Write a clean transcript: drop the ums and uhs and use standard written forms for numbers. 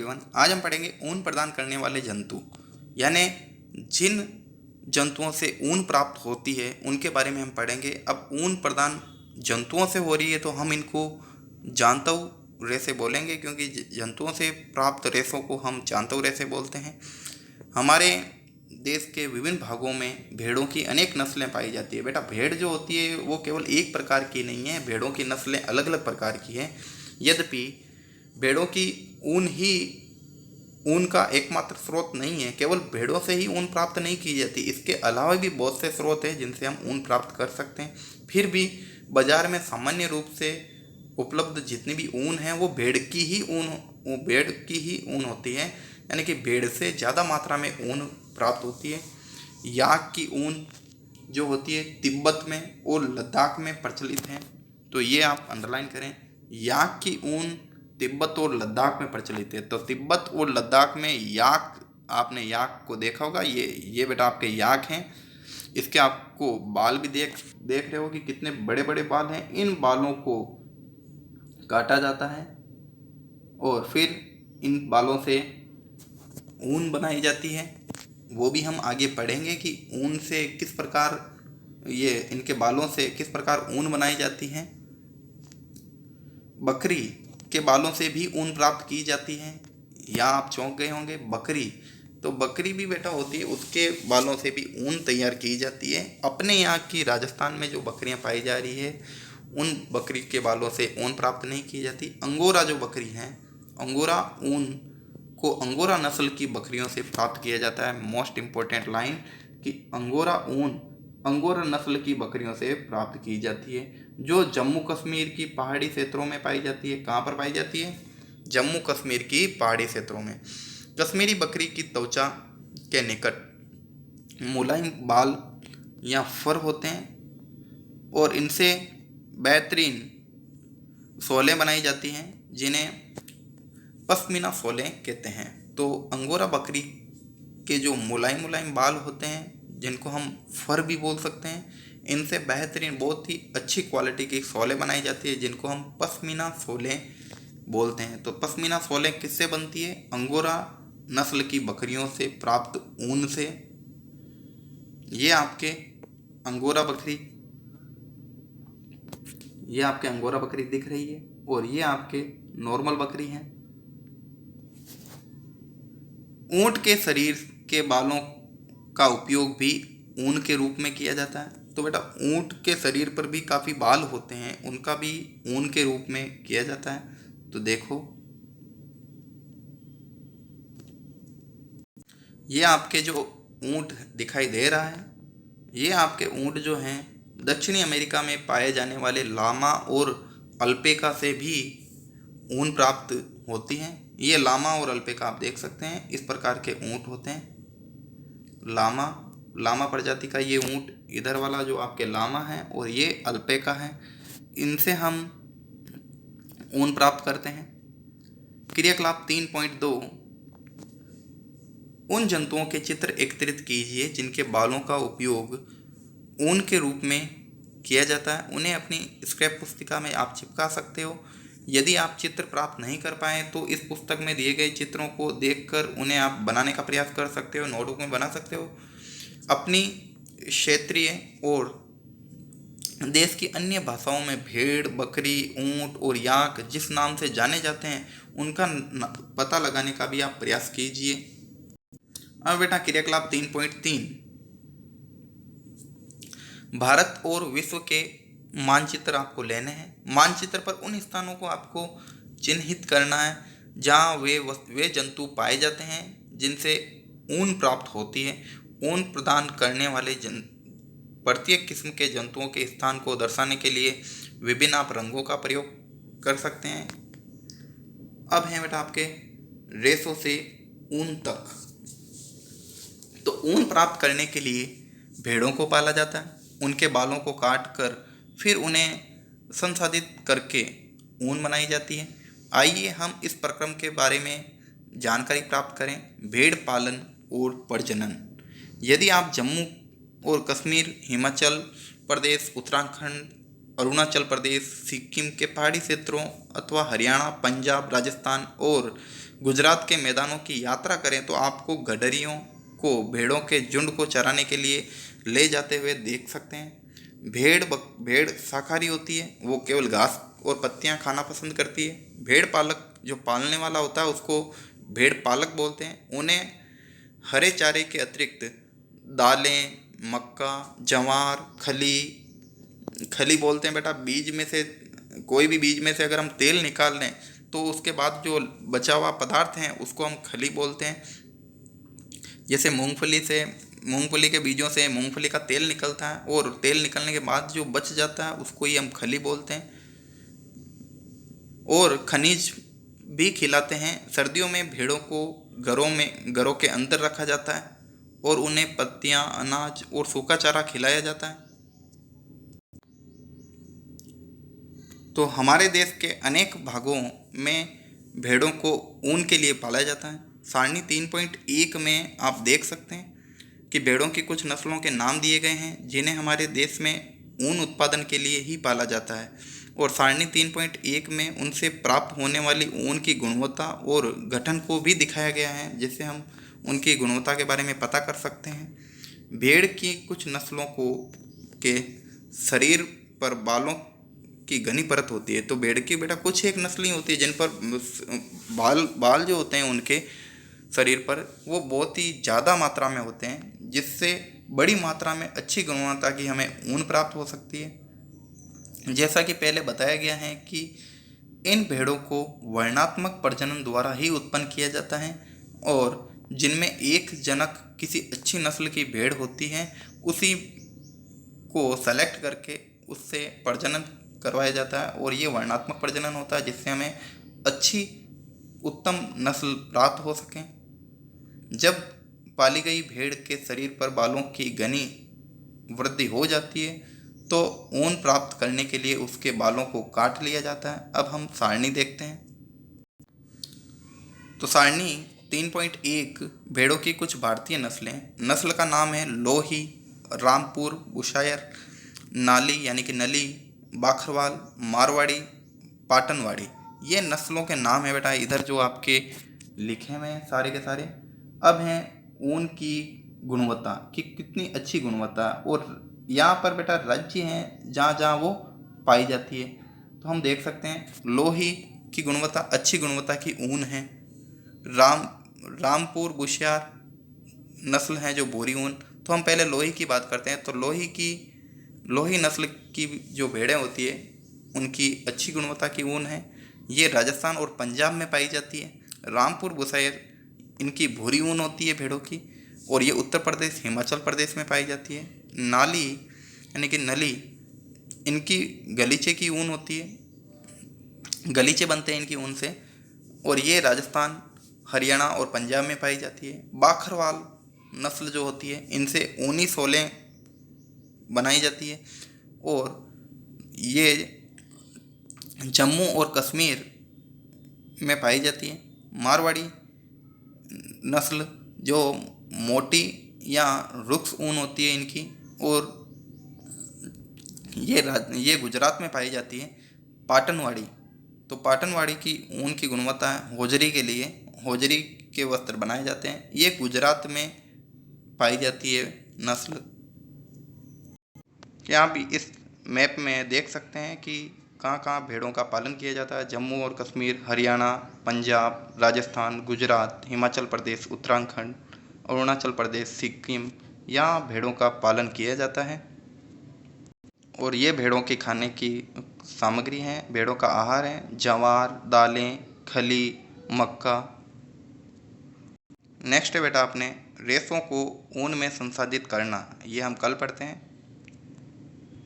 Everyone, आज हम पढ़ेंगे ऊन प्रदान करने वाले जंतु, यानी जिन जंतुओं से ऊन प्राप्त होती है उनके बारे में हम पढ़ेंगे। अब ऊन प्रदान जंतुओं से हो रही है तो हम इनको जांतव रेशे बोलेंगे, क्योंकि जंतुओं से प्राप्त रेशों को हम जांतव रेशे बोलते हैं। हमारे देश के विभिन्न भागों में भेड़ों की अनेक नस्लें पाई जाती है। बेटा, भेड़ जो होती है वो केवल एक प्रकार की नहीं है, भेड़ों की नस्लें अलग अलग प्रकार की हैं। यद्यपि भेड़ों की ऊन का एकमात्र स्रोत नहीं है, केवल भेड़ों से ही ऊन प्राप्त नहीं की जाती, इसके अलावा भी बहुत से स्रोत हैं जिनसे हम ऊन प्राप्त कर सकते हैं। फिर भी बाजार में सामान्य रूप से उपलब्ध जितनी भी ऊन है वो भेड़ की ही ऊन होती है, यानी कि भेड़ से ज़्यादा मात्रा में ऊन प्राप्त होती है। याक की ऊन जो होती है तिब्बत में और लद्दाख में प्रचलित है, तो ये आप अंडरलाइन करें। याक की ऊन तिब्बत और लद्दाख में प्रचलित है। तो तिब्बत और लद्दाख में याक, आपने याक को देखा होगा, ये बेटा आपके याक हैं। इसके आपको बाल भी देख रहे हो कि कितने बड़े बड़े बाल हैं। इन बालों को काटा जाता है और फिर इन बालों से ऊन बनाई जाती है। वो भी हम आगे पढ़ेंगे कि ऊन से किस प्रकार, इनके बालों से किस प्रकार ऊन बनाई जाती है। बकरी के बालों से भी ऊन प्राप्त की जाती है। या आप चौंक गए होंगे, बकरी भी बेटा होती है, उसके बालों से भी ऊन तैयार की जाती है। अपने यहाँ की राजस्थान में जो बकरियाँ पाई जा रही है उन बकरी के बालों से ऊन प्राप्त नहीं की जाती। अंगोरा जो बकरी हैं, अंगोरा ऊन को अंगोरा नस्ल की बकरियों से प्राप्त किया जाता है। मोस्ट इम्पोर्टेंट लाइन कि अंगोरा ऊन अंगोरा नस्ल की बकरियों से प्राप्त की जाती है, जो जम्मू कश्मीर की पहाड़ी क्षेत्रों में पाई जाती है। कहाँ पर पाई जाती है? जम्मू कश्मीर की पहाड़ी क्षेत्रों में। कश्मीरी बकरी की त्वचा के निकट मुलायम बाल या फर होते हैं और इनसे बेहतरीन शोलें बनाई जाती हैं, जिन्हें पश्मीना शोलें कहते हैं। तो अंगोरा बकरी के जो मुलायम बाल होते हैं, जिनको हम फर भी बोल सकते हैं, इनसे बेहतरीन बहुत ही अच्छी क्वालिटी की शोलें बनाई जाती है, जिनको हम पश्मीना शोलें बोलते हैं। तो पश्मीना शोलें किससे बनती है? अंगोरा नस्ल की बकरियों से प्राप्त ऊन से। ये आपके अंगोरा बकरी दिख रही है और ये आपके नॉर्मल बकरी हैं। ऊंट के शरीर के बालों का उपयोग भी ऊन के रूप में किया जाता है। तो बेटा, ऊंट के शरीर पर भी काफ़ी बाल होते हैं, उनका भी ऊन के रूप में किया जाता है। तो देखो, ये आपके जो ऊंट दिखाई दे रहा है, ये आपके ऊंट जो हैं दक्षिणी अमेरिका में पाए जाने वाले लामा और अल्पेका से भी ऊन प्राप्त होती हैं। ये लामा और अल्पेका आप देख सकते हैं, इस प्रकार के ऊंट होते हैं। लामा प्रजाति का ये ऊंट, इधर वाला जो आपके लामा है और ये अल्पेका है, इनसे हम ऊन प्राप्त करते हैं। क्रियाकलाप 3.2, उन जंतुओं के चित्र एकत्रित कीजिए जिनके बालों का उपयोग ऊन के रूप में किया जाता है। उन्हें अपनी स्क्रैप पुस्तिका में आप चिपका सकते हो। यदि आप चित्र प्राप्त नहीं कर पाए तो इस पुस्तक में दिए गए चित्रों को देखकर उन्हें आप बनाने का प्रयास कर सकते हो, नोटबुक में बना सकते हो। अपनी क्षेत्रीय और देश की अन्य भाषाओं में भेड़, बकरी, ऊंट और याक जिस नाम से जाने जाते हैं उनका पता लगाने का भी आप प्रयास कीजिए। अब बेटा, क्रियाकलाप 3.3, भारत और विश्व के मानचित्र आपको लेने हैं। मानचित्र पर उन स्थानों को आपको चिन्हित करना है जहाँ वे जंतु पाए जाते हैं जिनसे ऊन प्राप्त होती है। ऊन प्रदान करने वाले प्रत्येक किस्म के जंतुओं के स्थान को दर्शाने के लिए विभिन्न आप रंगों का प्रयोग कर सकते हैं। अब है बेटा आपके रेशों से ऊन तक। तो ऊन प्राप्त करने के लिए भेड़ों को पाला जाता है, उनके बालों को काट कर फिर उन्हें संसाधित करके ऊन बनाई जाती है। आइए हम इस प्रक्रम के बारे में जानकारी प्राप्त करें। भेड़ पालन और प्रजनन। यदि आप जम्मू और कश्मीर, हिमाचल प्रदेश, उत्तराखंड, अरुणाचल प्रदेश, सिक्किम के पहाड़ी क्षेत्रों अथवा हरियाणा, पंजाब, राजस्थान और गुजरात के मैदानों की यात्रा करें तो आपको गडरियों को भेड़ों के झुंड को चराने के लिए ले जाते हुए देख सकते हैं। भेड़ शाकाहारी होती है, वो केवल घास और पत्तियां खाना पसंद करती है। भेड़ पालक जो पालने वाला होता है उसको भेड़ पालक बोलते हैं। उन्हें हरे चारे के अतिरिक्त दालें, मक्का, ज्वार, खली बोलते हैं बेटा। बीज में से कोई भी बीज में से अगर हम तेल निकाल लें तो उसके बाद जो बचा हुआ पदार्थ हैं उसको हम खली बोलते हैं। जैसे मूंगफली के बीजों से मूंगफली का तेल निकलता है और तेल निकलने के बाद जो बच जाता है उसको ही हम खली बोलते हैं। और खनिज भी खिलाते हैं। सर्दियों में भेड़ों को घरों के अंदर रखा जाता है और उन्हें पत्तियां, अनाज और सूखा चारा खिलाया जाता है। तो हमारे देश के अनेक भागों में भेड़ों को ऊन के लिए पाला जाता है। सारणी 3.1 में आप देख सकते हैं कि भेड़ों की कुछ नस्लों के नाम दिए गए हैं जिन्हें हमारे देश में ऊन उत्पादन के लिए ही पाला जाता है। और सारणी 3.1 में उनसे प्राप्त होने वाली ऊन की गुणवत्ता और गठन को भी दिखाया गया है, जिससे हम उनकी गुणवत्ता के बारे में पता कर सकते हैं। भेड़ की कुछ नस्लों के शरीर पर बालों की घनी परत होती है। तो भेड़ की बेटा कुछ एक नस्लें होती है जिन पर बाल जो होते हैं उनके शरीर पर वो बहुत ही ज़्यादा मात्रा में होते हैं, जिससे बड़ी मात्रा में अच्छी गुणवत्ता की हमें ऊन प्राप्त हो सकती है। जैसा कि पहले बताया गया है कि इन भेड़ों को वर्णात्मक प्रजनन द्वारा ही उत्पन्न किया जाता है और जिनमें एक जनक किसी अच्छी नस्ल की भेड़ होती है उसी को सेलेक्ट करके उससे प्रजनन करवाया जाता है और ये वर्णात्मक प्रजनन होता है, जिससे हमें अच्छी उत्तम नस्ल प्राप्त हो सके। जब पाली गई भेड़ के शरीर पर बालों की घनी वृद्धि हो जाती है तो ऊन प्राप्त करने के लिए उसके बालों को काट लिया जाता है। अब हम सारणी देखते हैं। तो सारणी 3.1 भेड़ों की कुछ भारतीय नस्लें। नस्ल का नाम है लोही, रामपुर, बुशायर, नाली यानी कि नली, बाखरवाल, मारवाड़ी, पाटनवाड़ी। ये नस्लों के नाम है बेटा इधर जो आपके लिखे हुए हैं सारे के सारे। अब हैं ऊन की गुणवत्ता कि कितनी अच्छी गुणवत्ता, और यहाँ पर बेटा राज्य हैं जहाँ जहाँ वो पाई जाती है। तो हम देख सकते हैं लोही की गुणवत्ता, अच्छी गुणवत्ता की ऊन है। रामपुर बुशियार नस्ल है जो बोरी ऊन। तो हम पहले लोही की बात करते हैं। तो लोही नस्ल की जो भेड़ें होती है उनकी अच्छी गुणवत्ता की ऊन है। ये राजस्थान और पंजाब में पाई जाती है। रामपुर बुशायर इनकी भूरी ऊन होती है भेड़ों की, और ये उत्तर प्रदेश, हिमाचल प्रदेश में पाई जाती है। नाली यानी कि नली इनकी गलीचे की ऊन होती है, गलीचे बनते हैं इनकी ऊन से, और ये राजस्थान, हरियाणा और पंजाब में पाई जाती है। बाखरवाल नस्ल जो होती है इनसे ऊनी सोलें बनाई जाती है और ये जम्मू और कश्मीर में पाई जाती है। मारवाड़ी नस्ल जो मोटी या रुक्स ऊन होती है इनकी, और ये गुजरात में पाई जाती है। पाटनवाड़ी, तो पाटनवाड़ी की ऊन की गुणवत्ता है होजरी के लिए, होजरी के वस्त्र बनाए जाते हैं। ये गुजरात में पाई जाती है नस्ल। क्या आप इस मैप में देख सकते हैं कि कहाँ कहाँ भेड़ों का पालन किया जाता है। जम्मू और कश्मीर, हरियाणा, पंजाब, राजस्थान, गुजरात, हिमाचल प्रदेश, उत्तराखंड, अरुणाचल प्रदेश, सिक्किम, यहाँ भेड़ों का पालन किया जाता है। और ये भेड़ों के खाने की सामग्री है, भेड़ों का आहार है ज्वार, दालें, खली, मक्का। नेक्स्ट है बेटा अपने रेशों को ऊन में संसाधित करना, ये हम कल पढ़ते हैं।